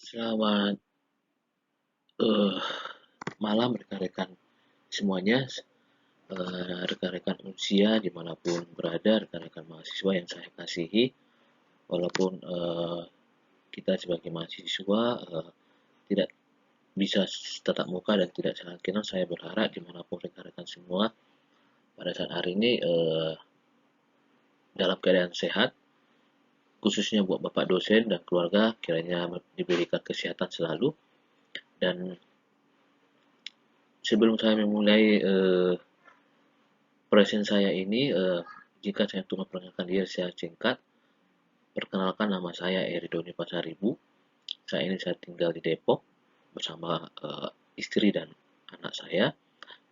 Selamat eh, malam rekan-rekan semuanya, rekan-rekan usia dimanapun berada, rekan-rekan mahasiswa yang saya kasihi. Walaupun kita sebagai mahasiswa tidak bisa tatap muka dan tidak sangat kenal, saya berharap dimanapun rekan-rekan semua pada saat hari ini dalam keadaan sehat, khususnya buat Bapak dosen dan keluarga, kiranya diberikan kesehatan selalu. Dan sebelum saya memulai present saya ini, jika saya untuk memperkenalkan diri saya singkat, perkenalkan nama saya Eri Doni Pasaribu. Saya tinggal di Depok bersama istri dan anak saya.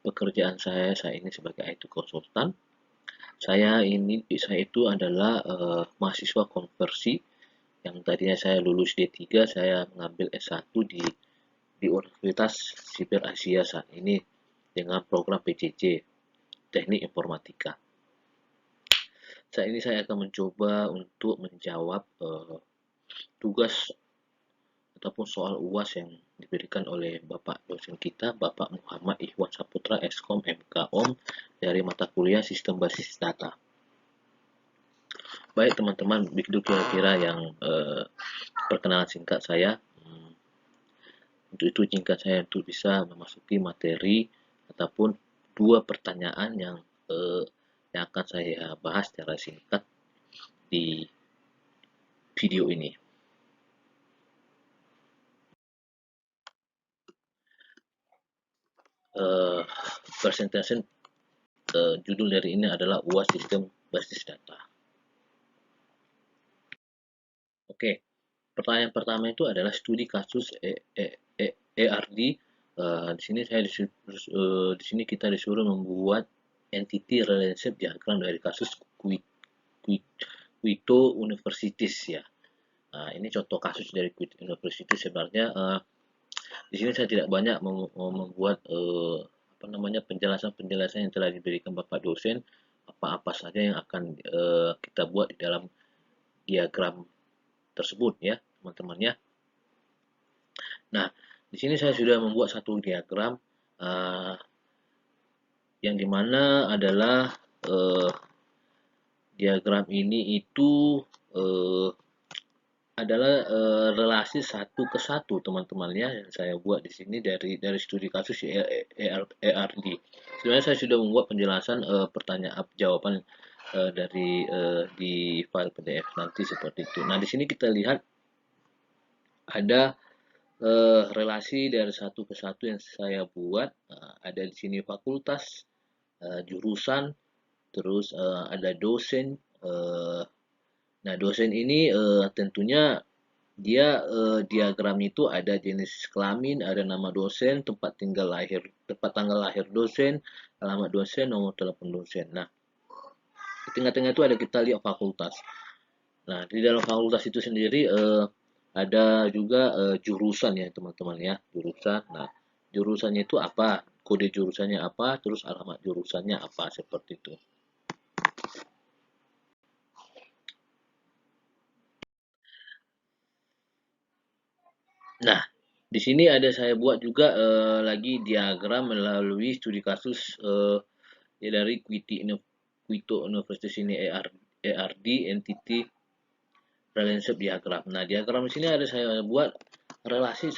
Pekerjaan saya ini sebagai IT konsultan. Saya itu adalah mahasiswa konversi yang tadinya saya lulus D3, saya mengambil S1 di Universitas Sipil Asia saat ini dengan program PJJ, Teknik Informatika. Saat ini saya akan mencoba untuk menjawab tugas ataupun soal UAS yang diberikan oleh Bapak dosen kita, Bapak Muhammad Ikhwan Saputra, Eskom MKOM dari mata kuliah Sistem Basis Data. Baik teman-teman, begitu kira-kira yang perkenalan singkat saya. Untuk itu singkat saya untuk bisa memasuki materi ataupun dua pertanyaan yang akan saya bahas secara singkat di video ini. Presentation judul dari ini adalah UAS Sistem Basis Data. Oke, pertanyaan pertama itu adalah studi kasus ERD. Di sini kita disuruh membuat entity relationship diagram dari kasus Quito Universities ya. Nah, ini contoh kasus dari Quito University. Sebenarnya di sini saya tidak banyak membuat penjelasan yang telah diberikan Bapak dosen, apa-apa saja yang akan kita buat di dalam diagram tersebut ya, teman-teman ya. Nah, di sini saya sudah membuat satu diagram yang dimana adalah diagram ini itu adalah relasi satu ke satu teman-teman ya, yang saya buat di sini dari studi kasus ERD. Sebenarnya saya sudah membuat penjelasan pertanyaan jawaban dari di file PDF nanti seperti itu. Nah, di sini kita lihat ada relasi dari satu ke satu yang saya buat. Ada di sini fakultas, jurusan, terus ada dosen. Nah, dosen ini tentunya dia diagram itu ada jenis kelamin, ada nama dosen, tempat tanggal lahir dosen, alamat dosen, nomor telepon dosen. Nah, di tengah-tengah itu ada kita lihat fakultas. Nah, di dalam fakultas itu sendiri ada juga jurusan ya teman-teman ya, jurusan. Nah, jurusannya itu apa? Kode jurusannya apa? Terus alamat jurusannya apa? Seperti itu. Nah, di sini ada saya buat juga lagi diagram melalui studi kasus ya dari Quito University ini ERD Entity Relationship Diagram. Nah, diagram di sini ada saya buat relasi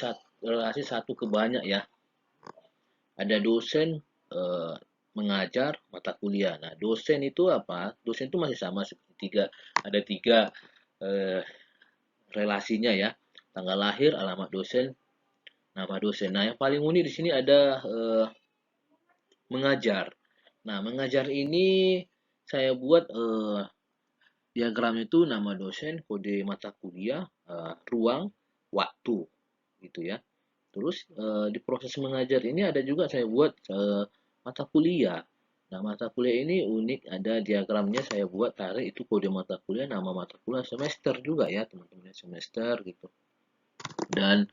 satu ke banyak ya. Ada dosen mengajar mata kuliah. Nah, dosen itu apa? Dosen itu masih sama seperti ada tiga relasinya ya. Tanggal lahir, alamat dosen, nama dosen. Nah, yang paling unik di sini ada mengajar. Nah, mengajar ini saya buat diagram itu nama dosen, kode mata kuliah, ruang, waktu, gitu ya. Terus di proses mengajar ini ada juga saya buat mata kuliah. Nah, mata kuliah ini unik, ada diagramnya saya buat tarik itu kode mata kuliah, nama mata kuliah, semester juga ya teman-teman, semester gitu. Dan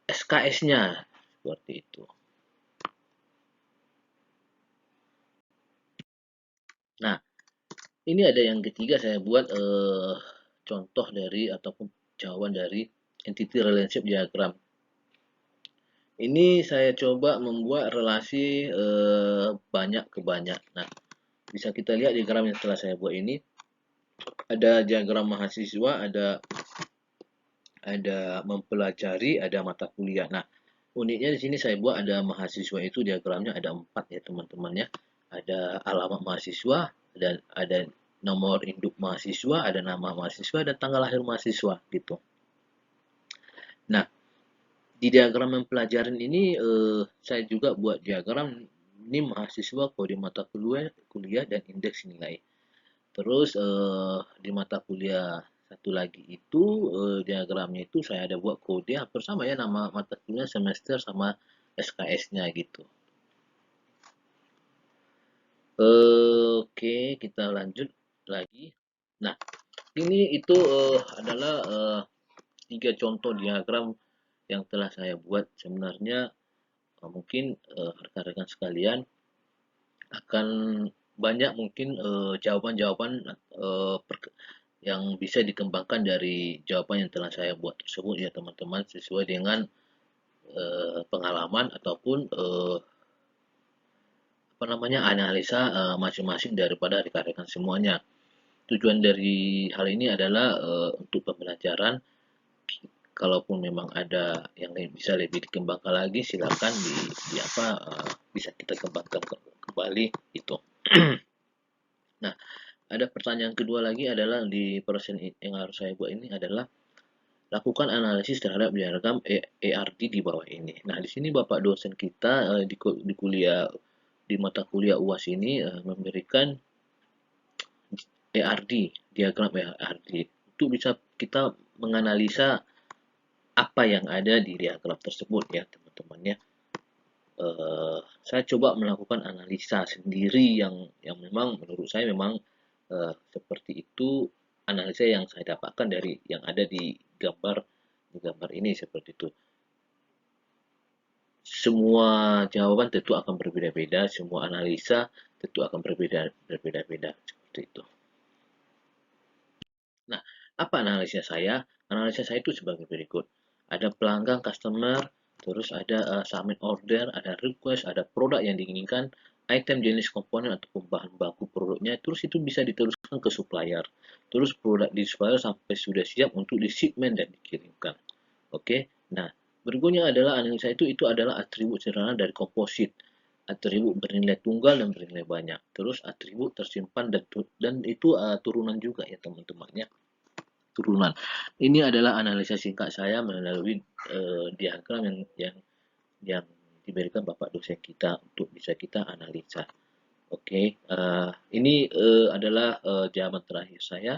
SKS-nya seperti itu. Nah, ini ada yang ketiga saya buat contoh dari ataupun jawaban dari entity relationship diagram. Ini saya coba membuat relasi banyak ke banyak. Nah, bisa kita lihat diagram yang setelah saya buat ini, ada diagram mahasiswa, ada mempelajari, ada mata kuliah. Nah, uniknya di sini saya buat ada mahasiswa itu diagramnya ada 4 ya teman-teman ya. Ada alamat mahasiswa, ada nomor induk mahasiswa, ada nama mahasiswa, dan tanggal lahir mahasiswa gitu. Nah, di diagram mempelajaran ini saya juga buat diagram ini mahasiswa kode mata kuliah dan indeks nilai. Terus di mata kuliah satu lagi itu diagramnya itu saya ada buat kode hampir sama ya, nama mata kuliah, semester, sama SKS-nya gitu. Oke, kita lanjut lagi. Nah, ini itu adalah 3 contoh diagram yang telah saya buat. Sebenarnya mungkin rekan-rekan sekalian akan banyak mungkin jawaban-jawaban yang bisa dikembangkan dari jawaban yang telah saya buat tersebut ya teman-teman, sesuai dengan pengalaman ataupun apa namanya, analisa masing-masing daripada rekan-rekan semuanya. Tujuan dari hal ini adalah untuk pembelajaran. Kalaupun memang ada yang bisa lebih dikembangkan lagi, silakan di apa bisa kita kembangkan kembali itu. Nah, ada pertanyaan kedua lagi adalah di persen yang harus saya buat ini adalah lakukan analisis terhadap diagram ERD di bawah ini. Nah, di sini Bapak dosen kita di kuliah di mata kuliah UAS ini memberikan ERD, diagram ERD. Itu bisa kita menganalisa apa yang ada di diagram tersebut ya, teman-teman ya. Saya coba melakukan analisa sendiri yang memang menurut saya memang seperti itu analisa yang saya dapatkan dari yang ada di gambar ini seperti itu. Semua jawaban tentu akan berbeda-beda, semua analisa tentu akan berbeda-beda seperti itu. Nah, apa analisa saya? Analisa saya itu sebagai berikut. Ada pelanggan customer, terus ada submit order, ada request, ada produk yang diinginkan, item jenis komponen ataupun bahan baku produknya, terus itu bisa diteruskan ke supplier. Terus produk di supplier sampai sudah siap untuk di shipment dan dikirimkan. Oke. Nah, berikutnya adalah analisa itu adalah atribut sederhana dari komposit. Atribut bernilai tunggal dan bernilai banyak. Terus atribut tersimpan dan itu turunan juga ya teman-teman ya. Turunan. Ini adalah analisa singkat saya melalui diagram yang diberikan Bapak dosen kita untuk bisa kita analisa. Oke, ini adalah jawaban terakhir saya.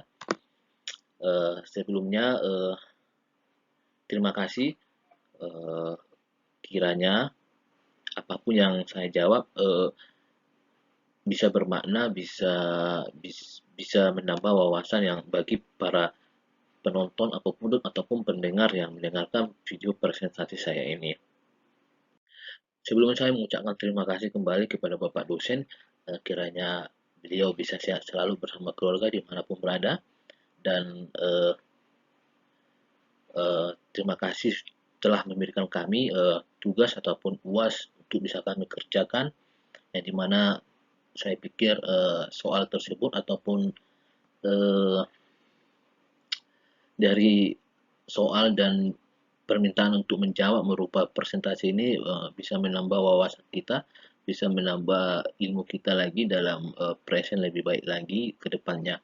Sebelumnya terima kasih. Kiranya apapun yang saya jawab bisa bermakna, bisa menambah wawasan yang bagi para penonton ataupun pendengar yang mendengarkan video presentasi saya ini. Sebelumnya saya mengucapkan terima kasih kembali kepada Bapak dosen, kiranya beliau bisa sehat selalu bersama keluarga dimanapun berada, dan terima kasih telah memberikan kami tugas ataupun UAS untuk bisa kami kerjakan, yang dimana saya pikir soal tersebut ataupun dari soal dan permintaan untuk menjawab merupa presentasi ini bisa menambah wawasan kita, bisa menambah ilmu kita lagi dalam present lebih baik lagi ke depannya.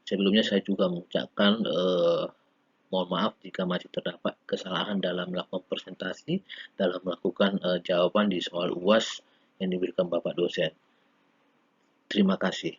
Sebelumnya saya juga mengucapkan mohon maaf jika masih terdapat kesalahan dalam melakukan presentasi, dalam melakukan jawaban di soal UAS yang diberikan Bapak dosen. Terima kasih.